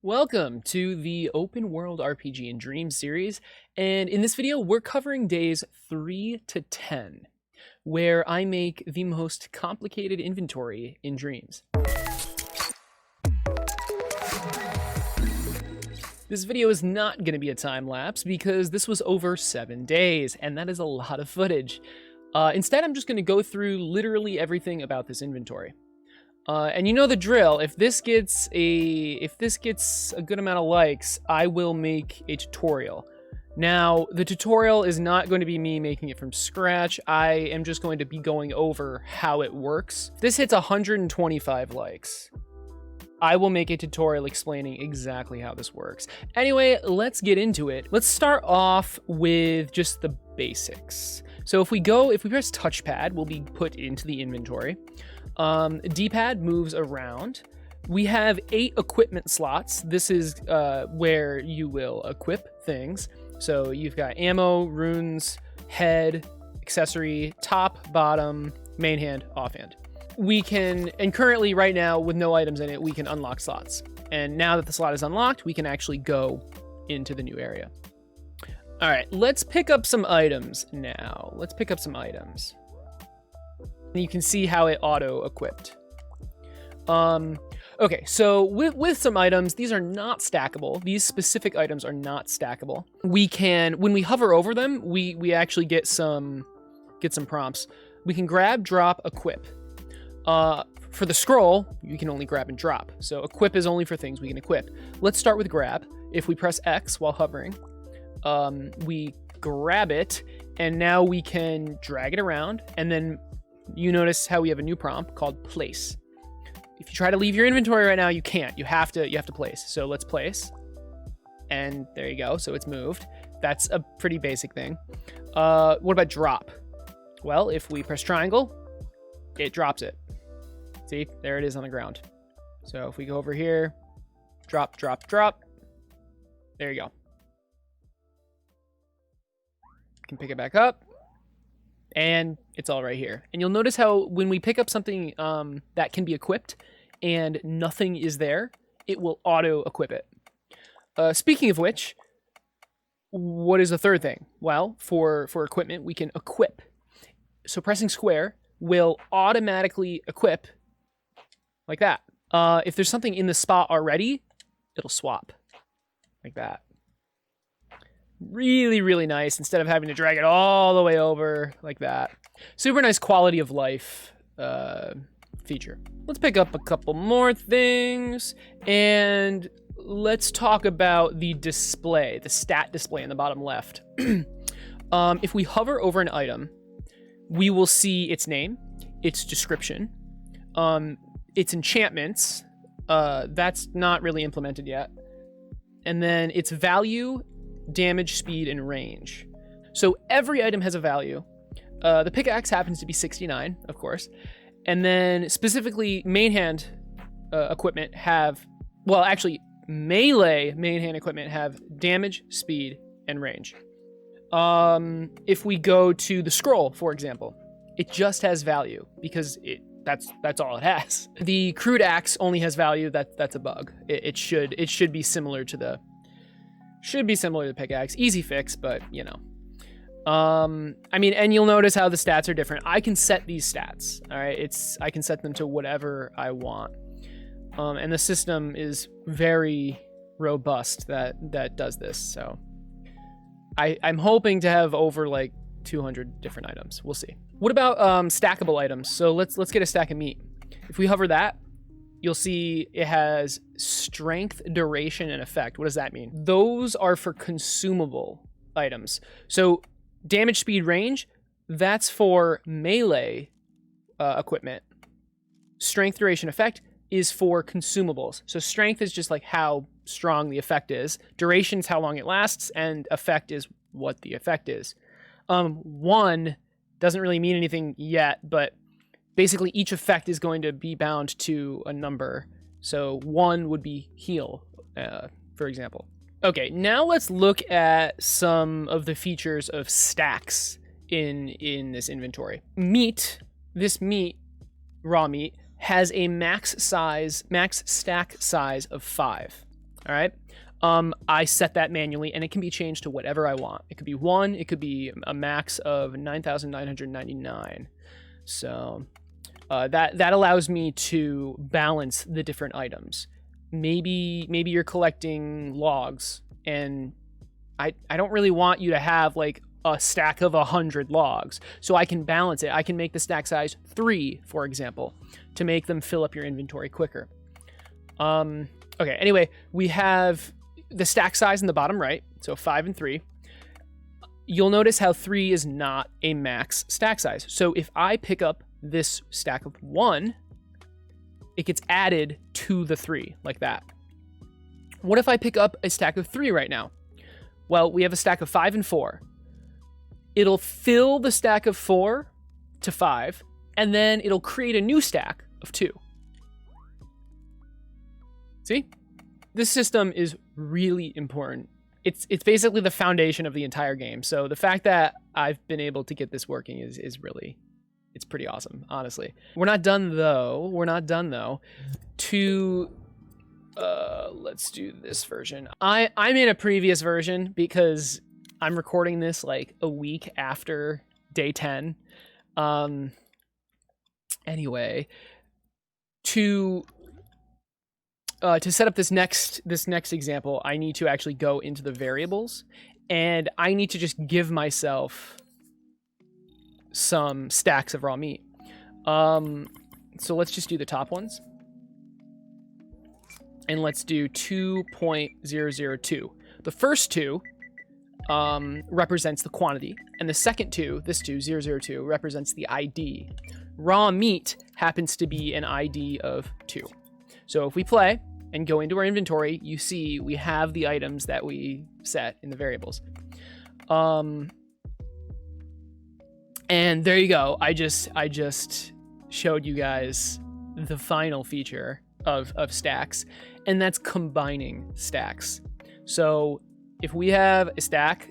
Welcome to the Open World RPG and Dreams series, and in this video we're covering days 3 to 10, where I make the most complicated inventory in Dreams. This video is not going to be a time lapse because this was over 7 days, and that is a lot of footage. Instead, I'm just going to go through literally everything about this inventory. And you know the drill. If this gets a good amount of likes, I will make a tutorial. Now, the tutorial is not going to be me making it from scratch. I am just going to be going over how it works. If this hits 125 likes, I will make a tutorial explaining exactly how this works. Anyway, let's get into it. Let's start off with just the basics. So if we press touchpad, we'll be put into the inventory. D-pad moves around. We have 8 equipment slots. This is where you will equip things. So you've got ammo, runes, head, accessory, top, bottom, main hand, offhand. We can, and currently right now with no items in it, we can unlock slots. And now that the slot is unlocked, we can actually go into the new area. All right, let's pick up some items now. Let's pick up some items. You can see how it auto-equipped. Okay, so with some items, these are not stackable. These specific items are not stackable. We can, when we hover over them, we actually get some prompts. We can grab, drop, equip. For the scroll, you can only grab and drop. So equip is only for things we can equip. Let's start with grab. If we press X while hovering, we grab it, and now we can drag it around, and then you notice how we have a new prompt called place. If you try to leave your inventory right now, you can't. You have to place. So let's place. And there you go. So it's moved. That's a pretty basic thing. What about drop? Well, if we press triangle, it drops it. See, there it is on the ground. So if we go over here, drop, drop, drop. There you go. You can pick it back up. And it's all right here. And you'll notice how when we pick up something that can be equipped and nothing is there, it will auto-equip it. Speaking of which, what is the third thing? Well, for equipment, we can equip. So pressing square will automatically equip like that. If there's something in the spot already, it'll swap like that. Really, really nice instead of having to drag it all the way over like that. Super nice quality of life feature. Let's pick up a couple more things and let's talk about the display, the stat display in the bottom left. If we hover over an item, we will see its name, its description, its enchantments. That's not really implemented yet. And then its value, damage, speed, and range. So every item has a value. The pickaxe happens to be 69, of course. And then specifically main hand equipment have, well, actually melee main hand equipment have damage, speed, and range. If we go to the scroll, for example, it just has value because that's all it has. The crude axe only has value. That's a bug. It should be similar to the pickaxe. Easy fix, but you know. I mean, and you'll notice how the stats are different. I can set these stats. All right, I can set them to whatever I want. And the system is very robust that does this. So I'm hoping to have over like 200 different items. We'll see. What about stackable items? So let's get a stack of meat. If we hover that, you'll see it has strength, duration, and effect. What does that mean? Those are for consumable items. So damage, speed, range, that's for melee equipment. Strength, duration, effect is for consumables. So strength is just like how strong the effect is. Duration is how long it lasts, and effect is what the effect is. One doesn't really mean anything yet, but basically each effect is going to be bound to a number. So 1 would be heal, for example. Okay, now let's look at some of the features of stacks in this inventory. Meat, this meat, raw meat, has a max stack size of 5. All right. I set that manually, and it can be changed to whatever I want. It could be 1. It could be a max of 9,999. So that allows me to balance the different items. Maybe you're collecting logs, and I don't really want you to have like a stack of 100 logs. So I can balance it. I can make the stack size 3, for example, to make them fill up your inventory quicker. Okay, anyway, we have the stack size in the bottom right, so 5 and 3. You'll notice how 3 is not a max stack size. So if I pick up this stack of 1, it gets added to the 3, like that. What if I pick up a stack of 3 right now? Well, we have a stack of 5 and 4. It'll fill the stack of 4 to 5, and then it'll create a new stack of 2. See? This system is really important. It's basically the foundation of the entire game. So the fact that I've been able to get this working is really, it's pretty awesome, honestly. We're not done though. Let's do this version. I'm in a previous version because I'm recording this like a week after day 10. Anyway, to set up this next example, I need to actually go into the variables, and I need to just give myself some stacks of raw meat. So let's just do the top ones. And let's do 2.002. The first 2 represents the quantity, and the second 2, this 002, represents the ID. Raw meat happens to be an ID of 2. So if we play and go into our inventory, you see we have the items that we set in the variables. And there you go. I just showed you guys the final feature of stacks, and that's combining stacks. So if we have a stack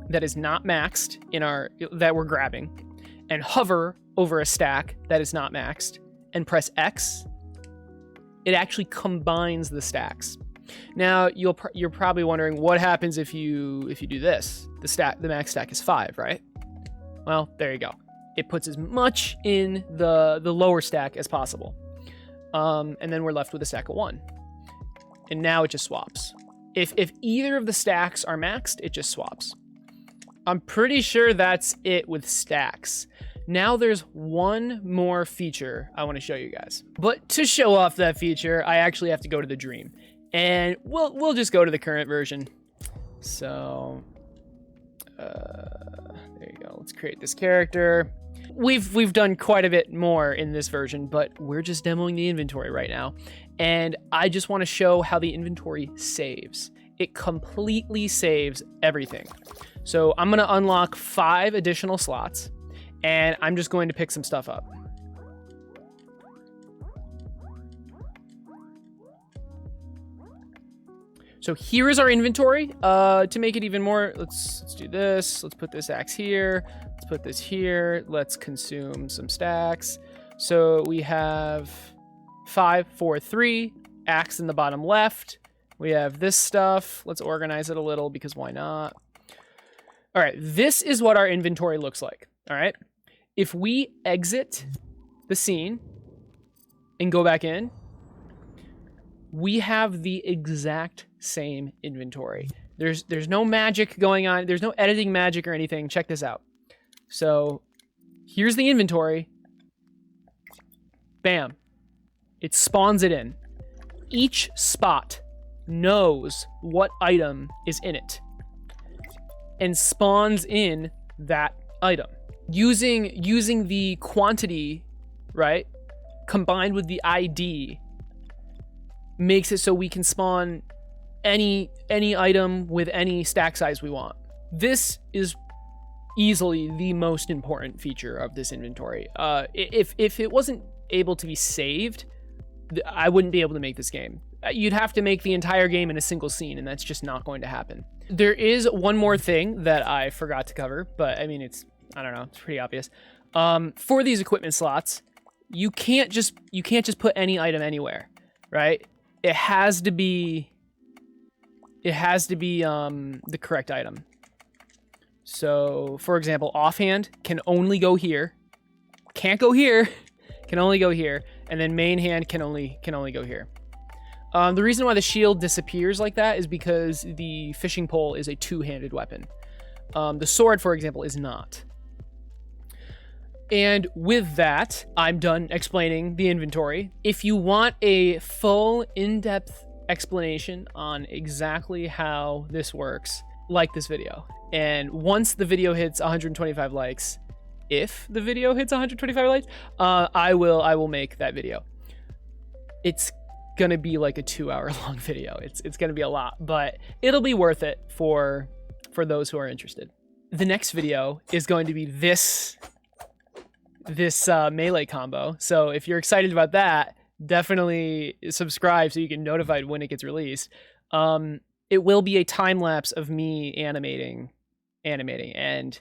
that is not maxed that we're grabbing, and hover over a stack that is not maxed and press X, it actually combines the stacks. Now you're probably wondering what happens if you do this. The max stack is 5, right? Well, there you go. It puts as much in the lower stack as possible. And then we're left with a stack of 1. And now it just swaps. If either of the stacks are maxed, it just swaps. I'm pretty sure that's it with stacks. Now there's one more feature I want to show you guys. But to show off that feature, I actually have to go to the dream. And we'll just go to the current version. So there you go. Let's create this character. We've done quite a bit more in this version, but we're just demoing the inventory right now. And I just want to show how the inventory saves. It completely saves everything. So I'm going to unlock 5 additional slots, and I'm just going to pick some stuff up. So here is our inventory. To make it even more, let's do this. Let's put this axe here. Let's put this here. Let's consume some stacks. So we have 5, 4, 3, axe in the bottom left. We have this stuff. Let's organize it a little because why not? All right, this is what our inventory looks like. All right. If we exit the scene and go back in, we have the exact same inventory. There's no magic going on. There's no editing magic or anything. Check this out. So here's the inventory. Bam. It spawns it in. Each spot knows what item is in it and spawns in that item. Using the quantity, right, combined with the ID makes it so we can spawn any item with any stack size we want. This is easily the most important feature of this inventory. If it wasn't able to be saved, I wouldn't be able to make this game. You'd have to make the entire game in a single scene, and that's just not going to happen. There is one more thing that I forgot to cover, but I mean, it's pretty obvious. For these equipment slots, you can't just put any item anywhere, right? it has to be the correct item. So, for example, offhand can only go here. Can't go here. Can only go here. And then main hand can only go here. The reason why the shield disappears like that is because the fishing pole is a two-handed weapon. The sword, for example, is not. And with that, I'm done explaining the inventory. If you want a full, in-depth explanation on exactly how this works, like this video. And once the video hits 125 likes, if the video hits 125 likes, I will make that video. It's gonna be like a 2-hour long video. It's gonna be a lot, but it'll be worth it for those who are interested. The next video is going to be this melee combo. So if you're excited about that, definitely subscribe so you get notified when it gets released. It will be a time lapse of me animating, and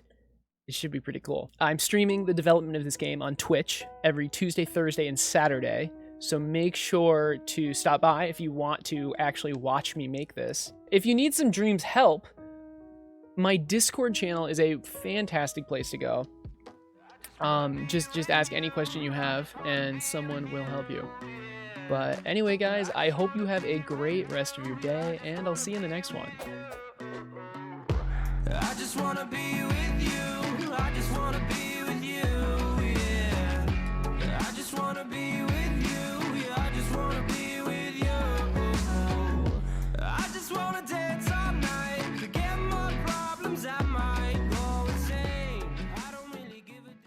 it should be pretty cool. I'm streaming the development of this game on Twitch every Tuesday, Thursday, and Saturday. So make sure to stop by if you want to actually watch me make this. If you need some Dreams help, my Discord channel is a fantastic place to go. Just ask any question you have and someone will help you. But anyway, guys, I hope you have a great rest of your day, and I'll see you in the next one. I just wanna be